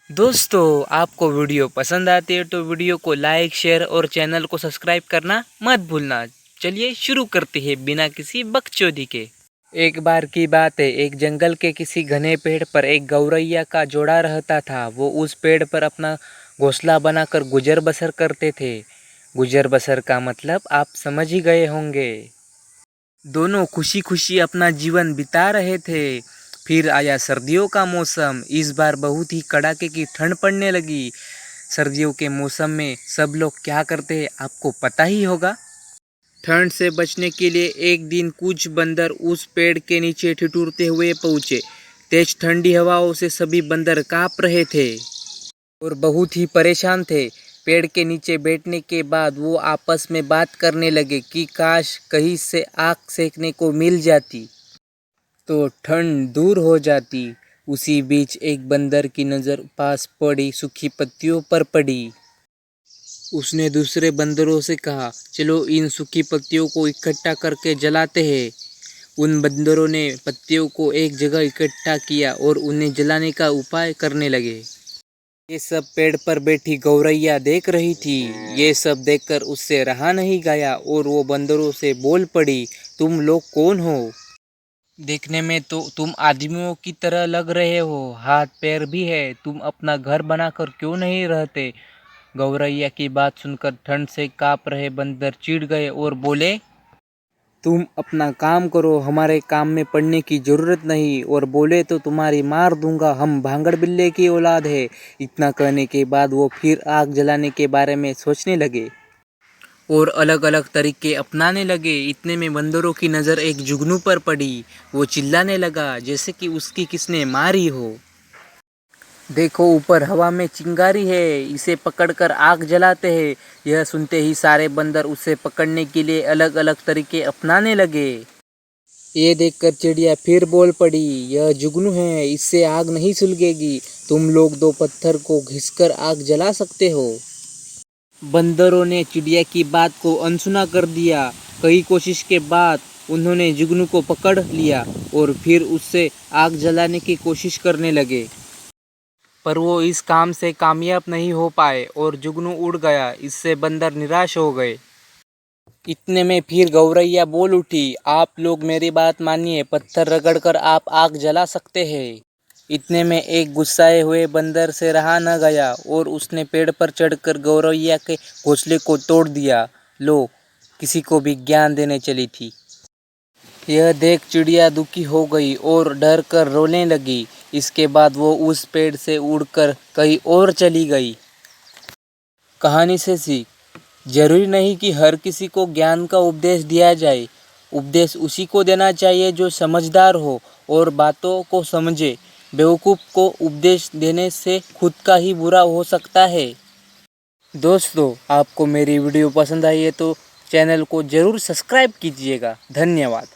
दोस्तों, आपको वीडियो पसंद आती है तो वीडियो को लाइक, शेयर और चैनल को सब्सक्राइब करना मत भूलना। चलिए शुरू करते हैं बिना किसी बकचोदी के। एक बार की बात है, एक जंगल के किसी घने पेड़ पर एक गौरैया का जोड़ा रहता था। वो उस पेड़ पर अपना घोंसला बनाकर गुजर बसर करते थे। गुजर बसर का मतलब आप समझ ही गए होंगे। दोनों खुशी खुशी अपना जीवन बिता रहे थे। फिर आया सर्दियों का मौसम। इस बार बहुत ही कड़ाके की ठंड पड़ने लगी। सर्दियों के मौसम में सब लोग क्या करते हैं आपको पता ही होगा। ठंड से बचने के लिए एक दिन कुछ बंदर उस पेड़ के नीचे ठिठुरते हुए पहुंचे। तेज ठंडी हवाओं से सभी बंदर कांप रहे थे और बहुत ही परेशान थे। पेड़ के नीचे बैठने के बाद वो आपस में बात करने लगे कि काश कहीं से आग सेकने को मिल जाती तो ठंड दूर हो जाती। उसी बीच एक बंदर की नज़र पास पड़ी सूखी पत्तियों पर पड़ी। उसने दूसरे बंदरों से कहा, चलो इन सूखी पत्तियों को इकट्ठा करके जलाते हैं। उन बंदरों ने पत्तियों को एक जगह इकट्ठा किया और उन्हें जलाने का उपाय करने लगे। ये सब पेड़ पर बैठी गौरैया देख रही थी। ये सब देखकर उससे रहा नहीं गया और वो बंदरों से बोल पड़ी, तुम लोग कौन हो? देखने में तो तुम आदमियों की तरह लग रहे हो, हाथ पैर भी है, तुम अपना घर बनाकर क्यों नहीं रहते? गौरैया की बात सुनकर ठंड से कांप रहे बंदर चिढ़ गए और बोले, तुम अपना काम करो, हमारे काम में पड़ने की जरूरत नहीं, और बोले तो तुम्हारी मार दूंगा, हम भांगड़ बिल्ले की औलाद है। इतना कहने के बाद वो फिर आग जलाने के बारे में सोचने लगे और अलग अलग तरीके अपनाने लगे। इतने में बंदरों की नज़र एक जुगनू पर पड़ी। वो चिल्लाने लगा जैसे कि उसकी किसने मारी हो, देखो ऊपर हवा में चिंगारी है, इसे पकड़कर आग जलाते हैं। यह सुनते ही सारे बंदर उसे पकड़ने के लिए अलग अलग तरीके अपनाने लगे। ये देखकर चिड़िया फिर बोल पड़ी, यह जुगनू है, इससे आग नहीं सुलगेगी, तुम लोग दो पत्थर को घिसकर आग जला सकते हो। बंदरों ने चिड़िया की बात को अनसुना कर दिया। कई कोशिश के बाद उन्होंने जुगनू को पकड़ लिया और फिर उससे आग जलाने की कोशिश करने लगे, पर वो इस काम से कामयाब नहीं हो पाए और जुगनू उड़ गया। इससे बंदर निराश हो गए। इतने में फिर गौरैया बोल उठी, आप लोग मेरी बात मानिए, पत्थर रगड़कर आप आग जला सकते हैं। इतने में एक गुस्साए हुए बंदर से रहा न गया और उसने पेड़ पर चढ़कर गौरैया के घोंसले को तोड़ दिया। लो, किसी को भी ज्ञान देने चली थी। यह देख चिड़िया दुखी हो गई और डर कर रोने लगी। इसके बाद वो उस पेड़ से उड़कर कहीं और चली गई। कहानी से सीख, जरूरी नहीं कि हर किसी को ज्ञान का उपदेश दिया जाए। उपदेश उसी को देना चाहिए जो समझदार हो और बातों को समझे। बेवकूफ़ को उपदेश देने से खुद का ही बुरा हो सकता है। दोस्तों, आपको मेरी वीडियो पसंद आई है तो चैनल को ज़रूर सब्सक्राइब कीजिएगा। धन्यवाद।